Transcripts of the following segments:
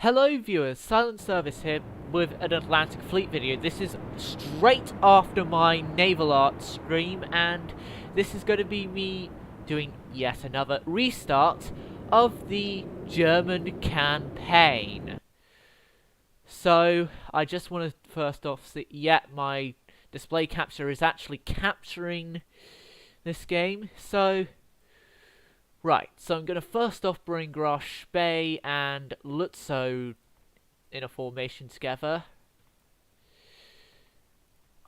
Hello viewers, Silent Service here with an Atlantic Fleet video. This is straight after my naval art stream, and this is going to be me doing yet another restart of the German campaign. So, I just want to first off see, my display capture is actually capturing this game, so... Right, so I'm going to first off bring Grosh, Bay, and Lutzo in a formation together.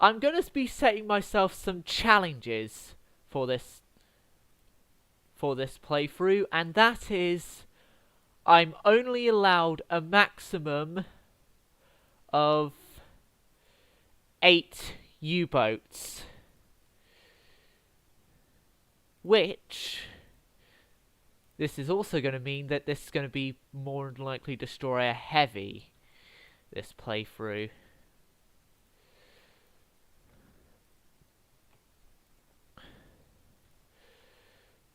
I'm going to be setting myself some challenges for this playthrough, and that is I'm only allowed a maximum of 8 U-boats, which... This is also going to mean that this is going to be more than likely destroyer heavy, this playthrough.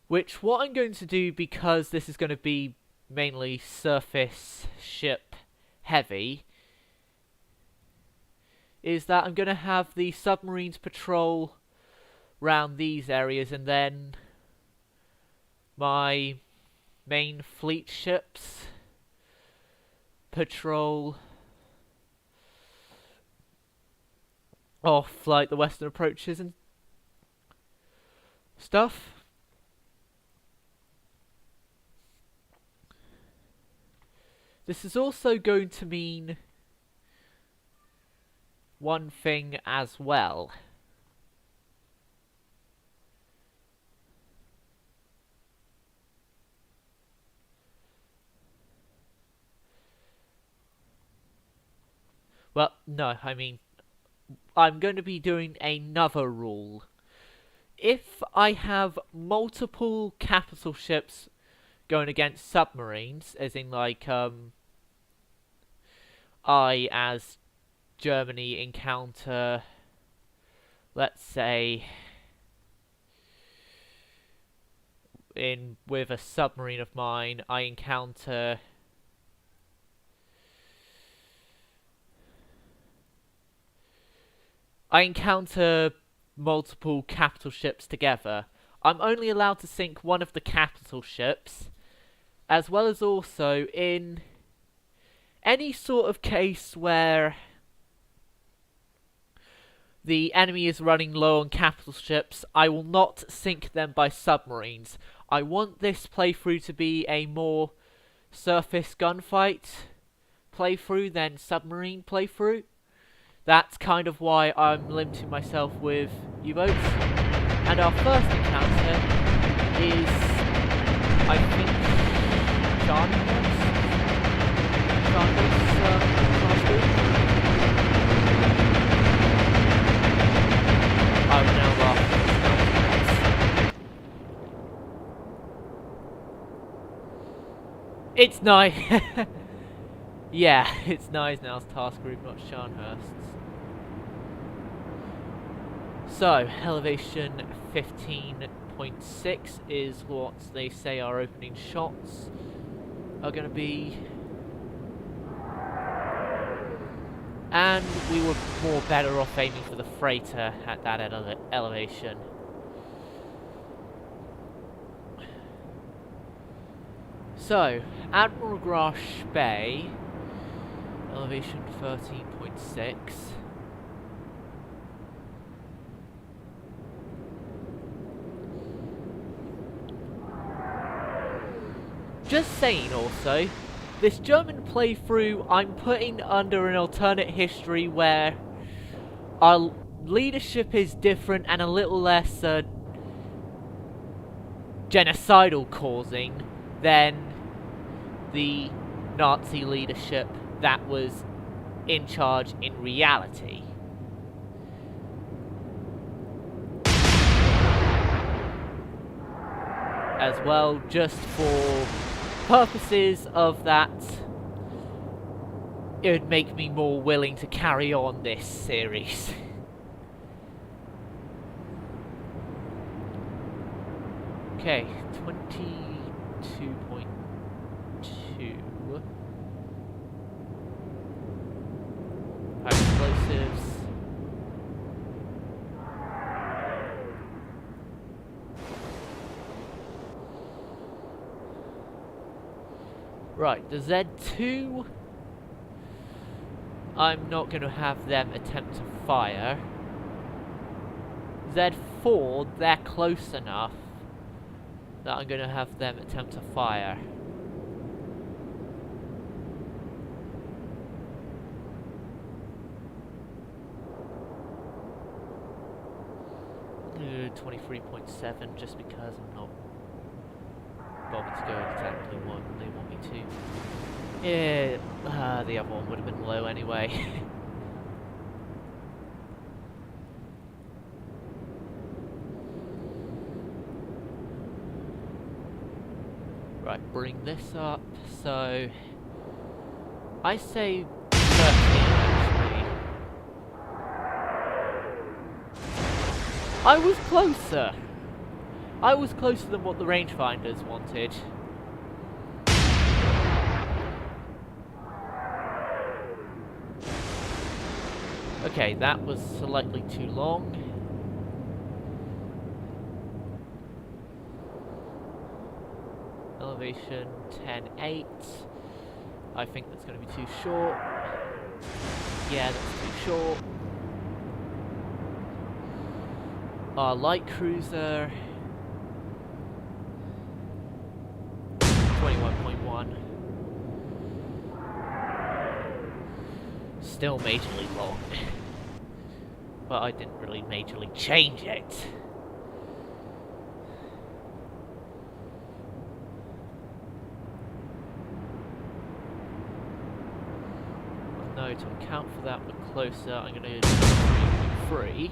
Which, what I'm going to do, because this is going to be mainly surface ship heavy, is that I'm going to have the submarines patrol around these areas, and then my main fleet ships patrol off like the western approaches and stuff. This is also going to mean one thing as well. Well, no, I mean, I'm going to be doing another rule. If I have multiple capital ships going against submarines, as in like, I, as Germany, encounter, let's say, with a submarine of mine, I encounter... multiple capital ships together. I'm only allowed to sink one of the capital ships, as well as also in any sort of case where the enemy is running low on capital ships, I will not sink them by submarines. I want this playthrough to be a more surface gunfight playthrough than submarine playthrough. That's kind of why I'm limiting myself with U-boats. And our first encounter is, I think, Charnhurst? I would now laugh. It's nice. Yeah, it's nice now's task group, not Charnhurst's. So, elevation 15.6 is what they say our opening shots are going to be. And we were more better off aiming for the freighter at that elevation. So, Admiral Grosh Bay, elevation 13.6. Just saying also, this German playthrough I'm putting under an alternate history where our leadership is different and a little less genocidal causing than the Nazi leadership that was in charge in reality. As well, just for purposes of that, it would make me more willing to carry on this series. Okay, 22.2. Right, the Z2, I'm not going to have them attempt to fire. Z4, they're close enough that I'm going to have them attempt to fire. Uh, 23.7, just because I'm not bothered to go exactly what they want me to. Yeah, the other one would have been low anyway. Right, bring this up. So I say 13 actually. I was closer. I was closer than what the rangefinders wanted. Okay, that was slightly too long. Elevation 10.8. I think that's going to be too short. Yeah, that's too short. Our light cruiser 21.1. Still majorly long. But I didn't really majorly change it. No, to account for that, we're closer. I'm going to do 3.3.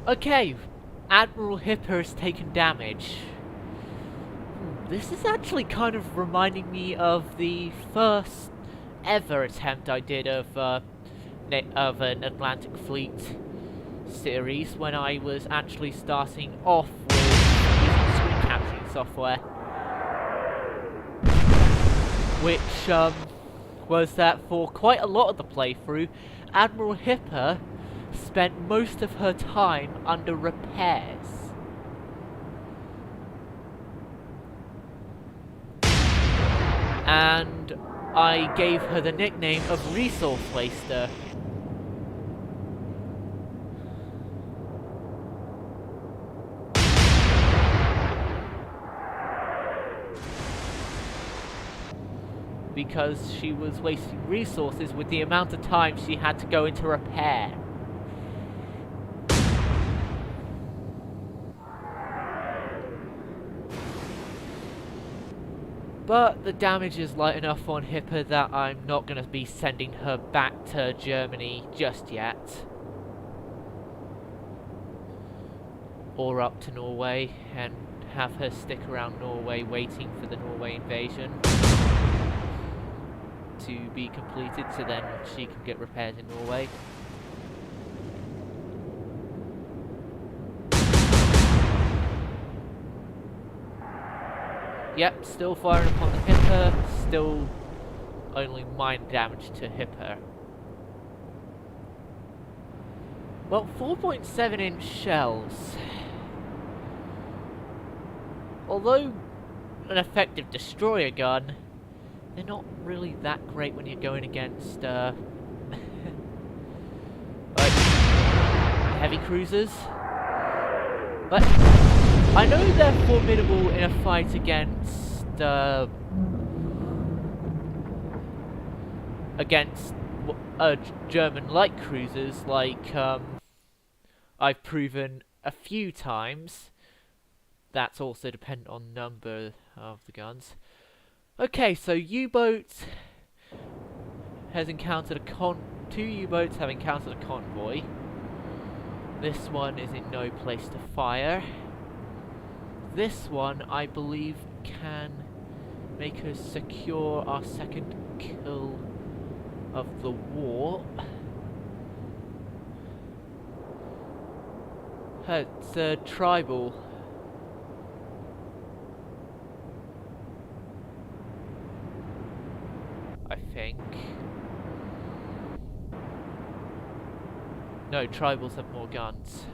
Okay, Admiral Hipper has taken damage. This is actually kind of reminding me of the first ever attempt I did of an Atlantic Fleet series when I was actually starting off with using screen capturing software, which was that for quite a lot of the playthrough, Admiral Hipper spent most of her time under repairs. And I gave her the nickname of Resource Waster. Because she was wasting resources with the amount of time she had to go into repair. But the damage is light enough on Hipper that I'm not going to be sending her back to Germany just yet. Or up to Norway and have her stick around Norway waiting for the Norway invasion to be completed so then she can get repairs in Norway. Yep, still firing upon the Hipper, still only minor damage to Hipper. Well, 4.7 inch shells. Although an effective destroyer gun, they're not really that great when you're going against like heavy cruisers. But I know they're formidable in a fight against German light cruisers, like I've proven a few times. That's also dependent on number of the guns. Okay, so U-boat has encountered two U-boats have encountered a convoy. This one is in no place to fire. This one, I believe, can make us secure our second kill of the war. It's a tribal. I think. No, tribals have more guns.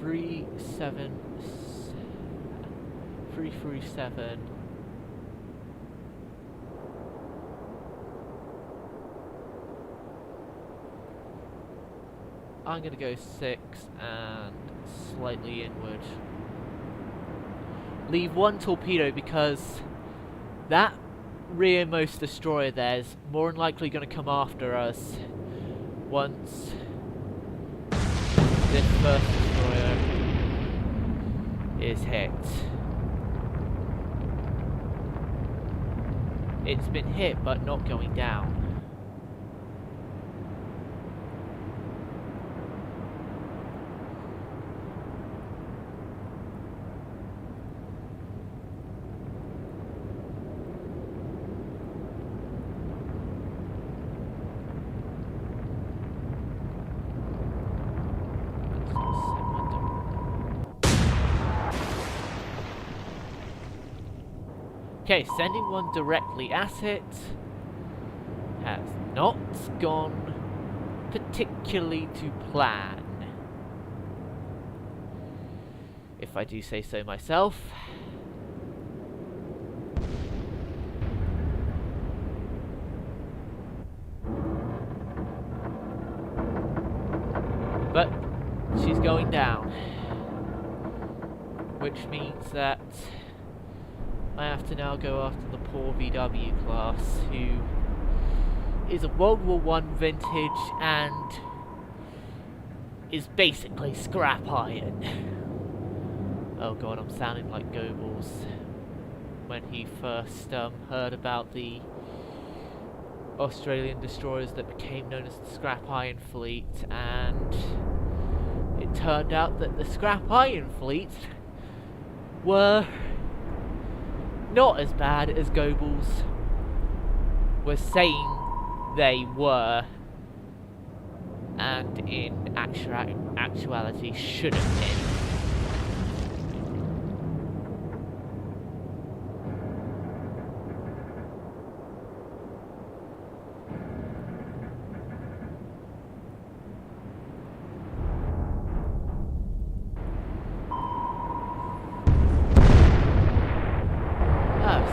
337. I'm gonna go 6 and slightly inward. Leave 1 torpedo because that rearmost destroyer there is more than likely going to come after us once this first destroyer is hit. It's been hit but not going down. Okay, sending 1 directly at it has not gone particularly to plan, if I do say so myself. But she's going down, which means that I have to now go after the poor VW class, who is a World War I vintage and is basically scrap iron. Oh god, I'm sounding like Goebbels when he first heard about the Australian destroyers that became known as the Scrap Iron Fleet, and it turned out that the Scrap Iron Fleet were not as bad as Goebbels was saying they were, and in actuality should have been.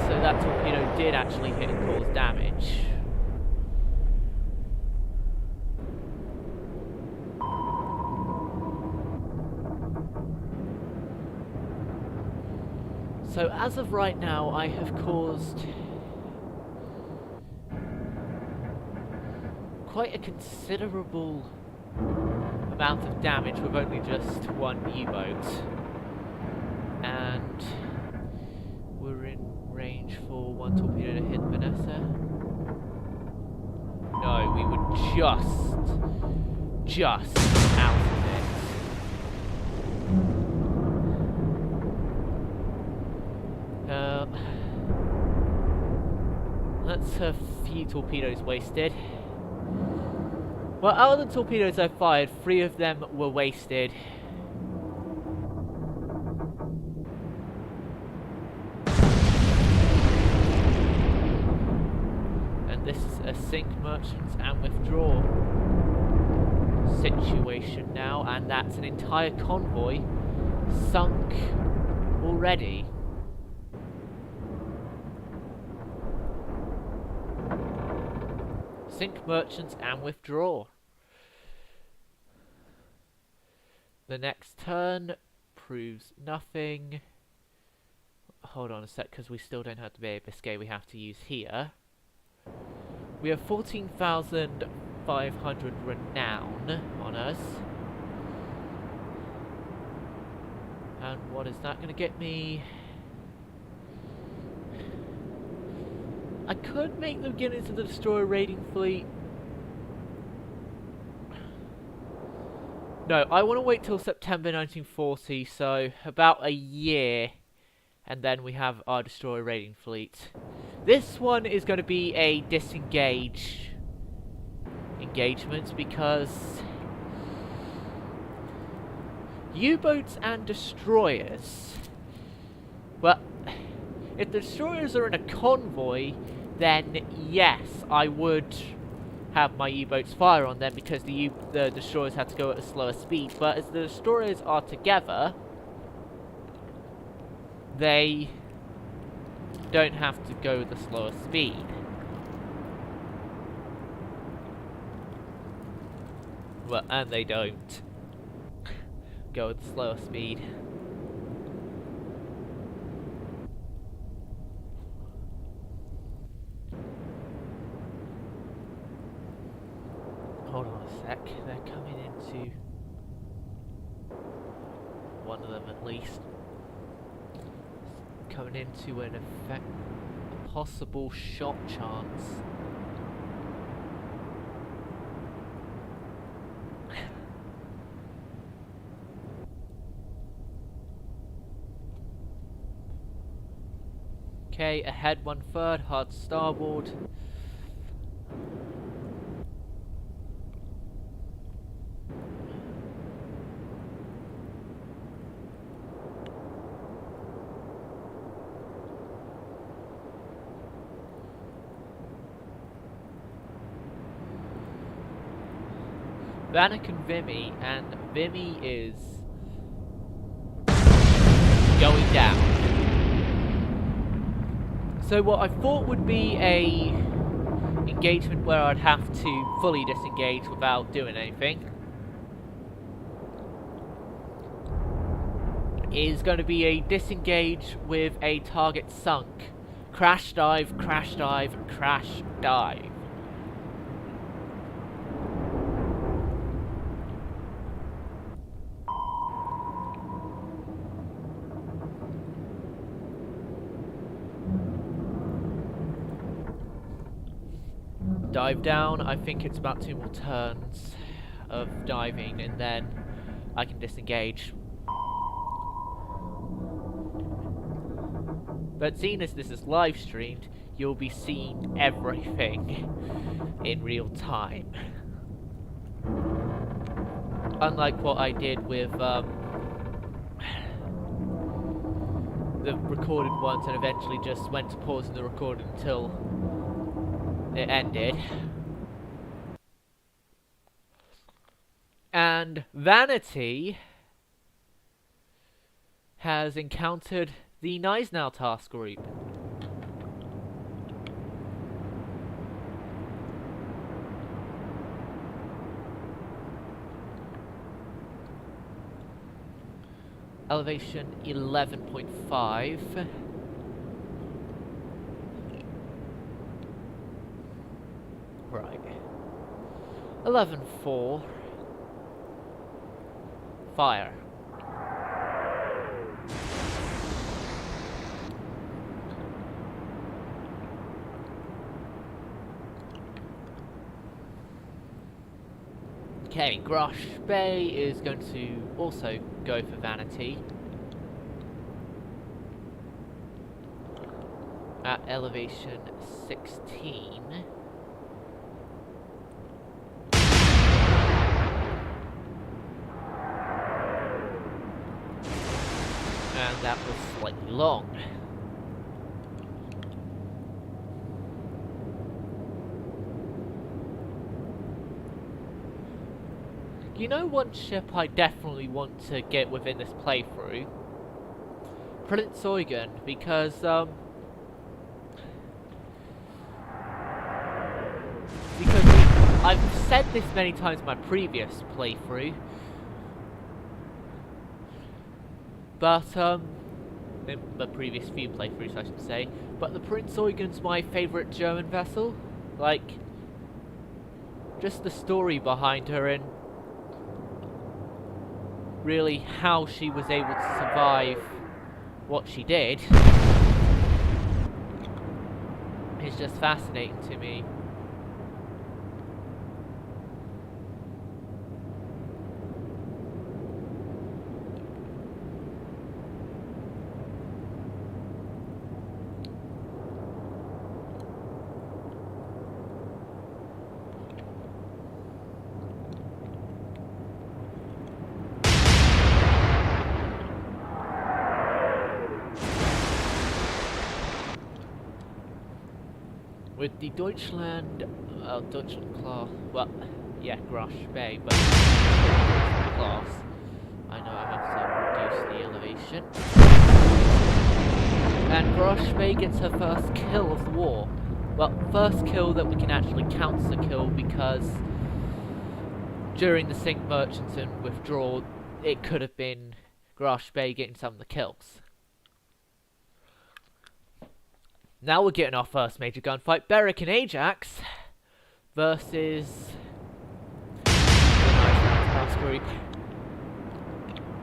So that torpedo did actually hit and cause damage. So as of right now, I have caused quite a considerable amount of damage with only just 1 U-boat. And we're in range for 1 torpedo to hit Vanessa. No, we were just out of it. That's a few torpedoes wasted. Well, out of the torpedoes I fired, 3 of them were wasted. This is a sink merchants and withdraw situation now, and that's an entire convoy sunk already. Sink merchants and withdraw. The next turn proves nothing. Hold on a sec, because we still don't have the Bay of Biscay we have to use here. We have 14,500 renown on us. And what is that going to get me? I could make them get into the destroyer raiding fleet. No, I want to wait till September 1940, so about a year, and then we have our destroyer raiding fleet. This one is going to be a disengage engagement because U-boats and destroyers, well, If the destroyers are in a convoy, then yes, I would have my U-boats fire on them because the destroyers have to go at a slower speed. But as the destroyers are together, they don't have to go the slower speed. Well, and they don't go at the slower speed. Hold on a sec, they're coming into one of them at least. Coming into a possible shot chance. Okay, ahead 1/3, hard starboard. Vanek and Vimy is going down. So what I thought would be a engagement where I'd have to fully disengage without doing anything is going to be a disengage with a target sunk. Crash dive, crash dive, crash dive. Dive down, I think it's about 2 more turns of diving and then I can disengage. But seeing as this is live streamed, you'll be seeing everything in real time. Unlike what I did with the recorded ones and eventually just went to pausing the recording until it ended. And Vanity has encountered the Gneisenau task group. Elevation 11.5. Right. 11.4. Fire. Okay, Grosh Bay is going to also go for Vanity. At elevation 16. And that was slightly long. You know, one ship I definitely want to get within this playthrough? Prince Eugen, because I've said this many times in my previous playthrough, but in the previous few playthroughs I should say, but the Prince Eugen's my favourite German vessel. Like, just the story behind her and really how she was able to survive what she did is just fascinating to me. With the Deutschland class, well, yeah, Grosh Bay, but class, I know I have to reduce the elevation. And Grosh Bay gets her first kill of the war. Well, first kill that we can actually count as a kill, because during the Sink Murchison withdrawal, it could have been Grosh Bay getting some of the kills. Now we're getting our first major gunfight. Beric and Ajax versus the Gneisenau task group.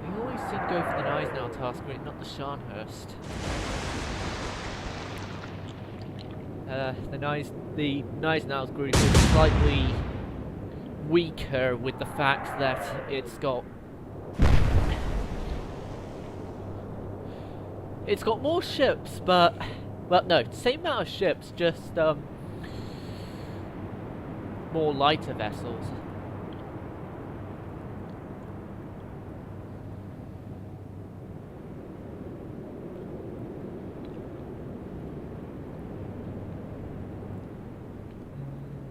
We always seem to go for the Gneisenau task group, not the Scharnhorst. The Gneisenau's group is slightly weaker with the fact that it's got more ships, but well, no, same amount of ships, just more lighter vessels.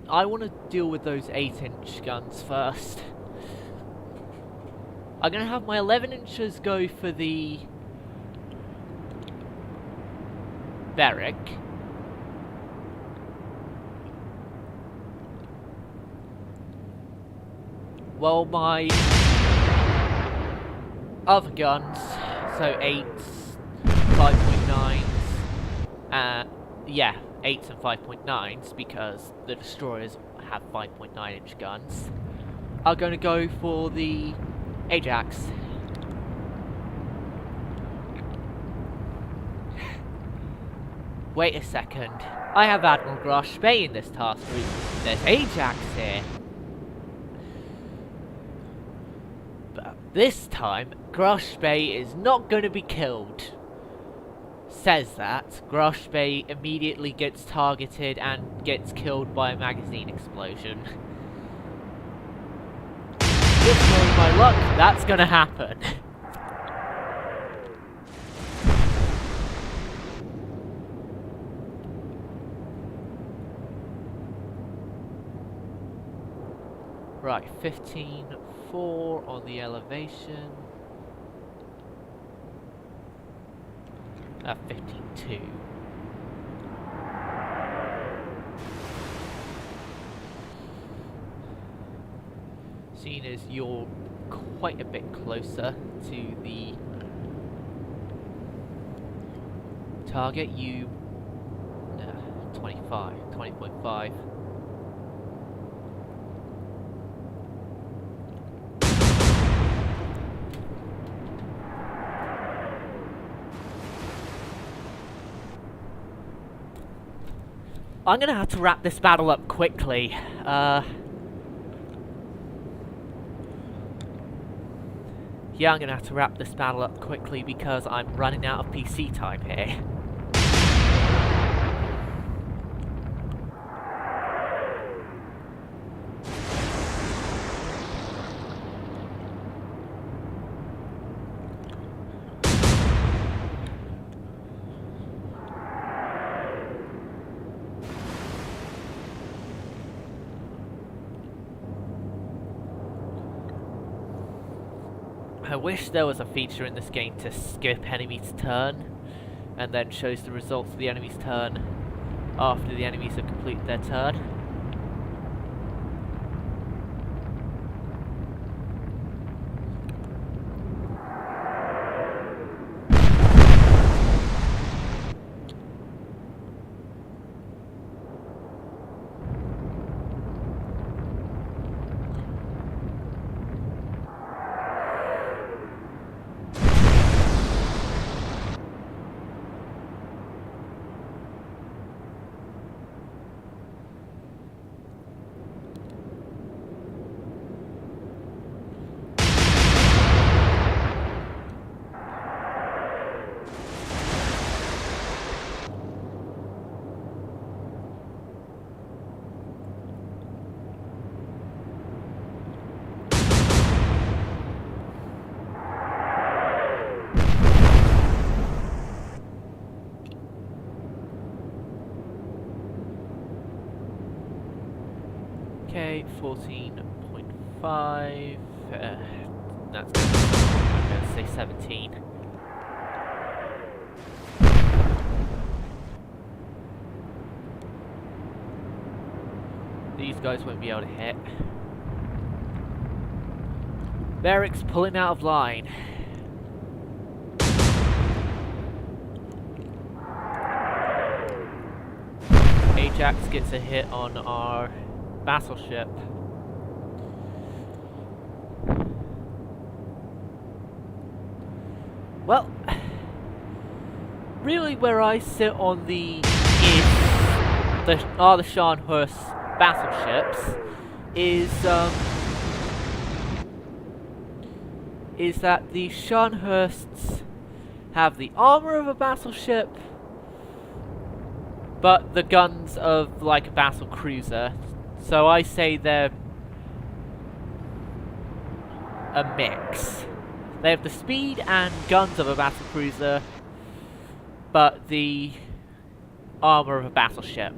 I want to deal with those 8-inch guns first. I'm going to have my 11-inchers go for the Beric. Well, my other guns, so 8s, 5.9s, yeah, 8s and 5.9s, because the destroyers have 5.9-inch guns, are going to go for the Ajax. Wait a second, I have Admiral Grosh Bay in this task group. There's Ajax here. But this time, Grosh Bay is not going to be killed. Says that. Grosh Bay immediately gets targeted and gets killed by a magazine explosion. Just knowing my luck, that's going to happen. Right, 15.4 on the elevation. 15.2. Seeing as you're quite a bit closer to the target, you 20.5. I'm gonna have to wrap this battle up quickly. Yeah, I'm gonna have to wrap this battle up quickly because I'm running out of PC time here. I wish there was a feature in this game to skip enemy's turn, and then shows the results of the enemy's turn after the enemies have completed their turn. Okay, 14.5. That's good. I'm going to say 17. These guys won't be able to hit. Merrick's pulling out of line. Ajax gets a hit on our battleship. Well, really where I sit on the Scharnhorst battleships is that the Scharnhorsts have the armor of a battleship, but the guns of like a battle cruiser. So I say they're a mix. They have the speed and guns of a battle cruiser, but the armor of a battleship.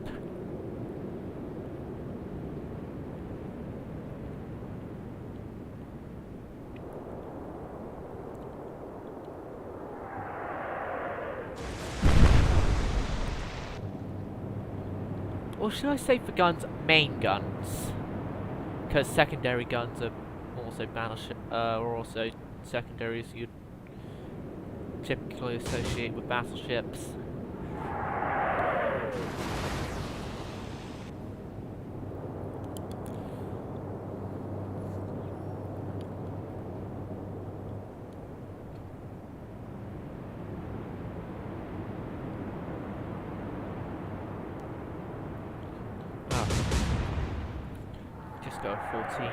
Or should I say for guns, main guns? Because secondary guns are also battleship, or also secondaries you'd typically associate with battleships. Just go 14.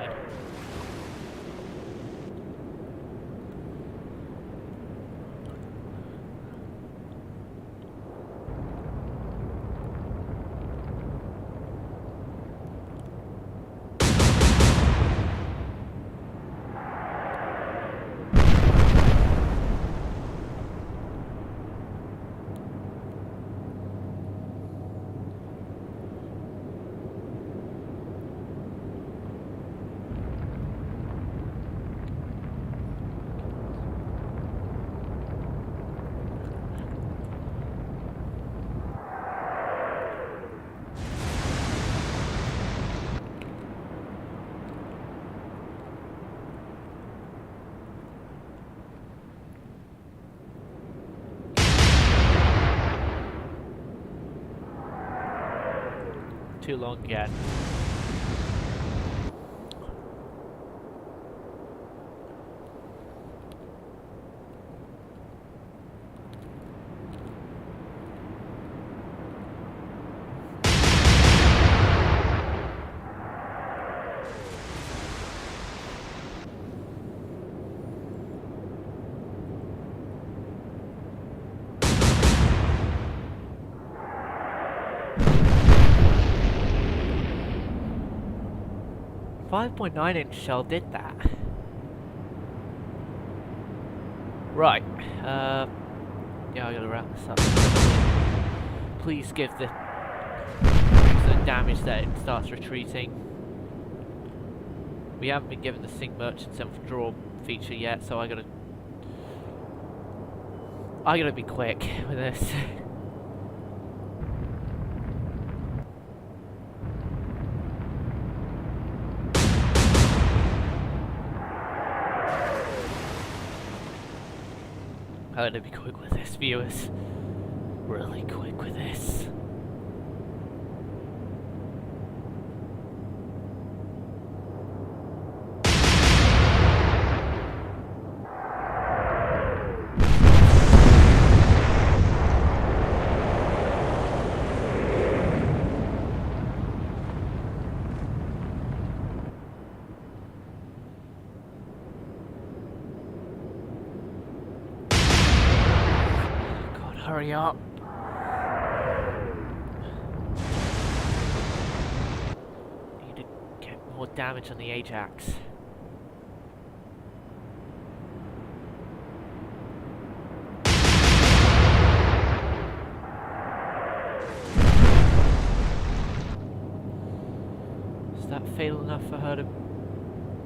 Too long again. .9-inch shell did that. Right. Yeah, I gotta wrap this up. Please give the damage that it starts retreating. We haven't been given the Sink Merchant self-draw feature yet, so I gotta be quick with this. I'm gonna be quick with this, viewers. Really quick with this. Hurry up. Need to get more damage on the Ajax. Is that fatal enough for her to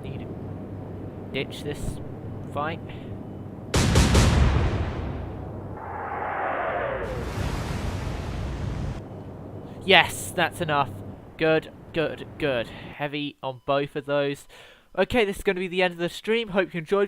need to ditch this fight? Yes, that's enough. Good, good, good. Heavy on both of those. Okay, this is going to be the end of the stream. Hope you enjoyed.